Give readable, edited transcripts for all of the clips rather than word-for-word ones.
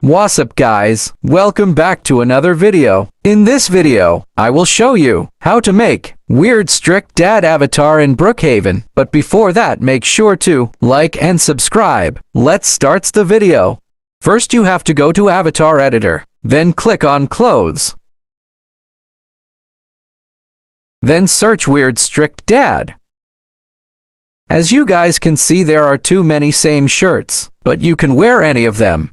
What's up guys, welcome back to another video. In this video, I will show you how to make weird strict dad avatar in Brookhaven. But before that, make sure to like and subscribe. Let's start the video. First you have to go to avatar editor, then click on clothes. Then search weird strict dad. As you guys can see, there are too many same shirts, but you can wear any of them.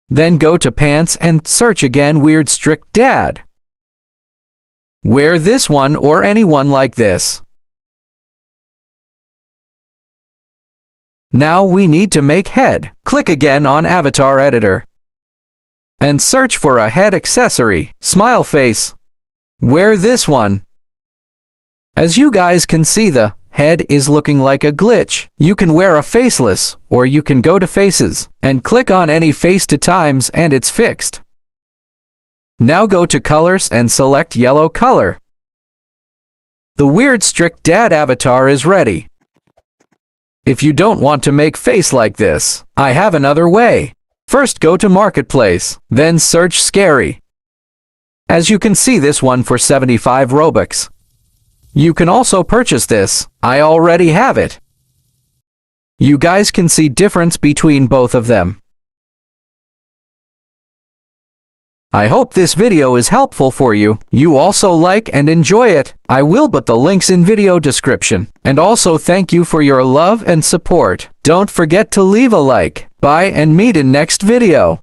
Then go to pants and search again weird strict dad. Wear this one or anyone like this. Now we need to make head. Click again on avatar editor and search for a head accessory, smile face. Wear this one. As you guys can see, the head is looking like a glitch. You can wear a faceless, or you can go to faces and click on any face 2 times and it's fixed. Now go to colors and select yellow color. The weird strict dad avatar is ready. If you don't want to make face like this, I have another way. First go to marketplace, then search scary. As you can see, this one for 75 Robux. You can also purchase this. I already have it. You guys can see difference between both of them. I hope this video is helpful for you. You also like and enjoy it. I will put the links in video description. And also thank you for your love and support. Don't forget to leave a like. Bye and meet in next video.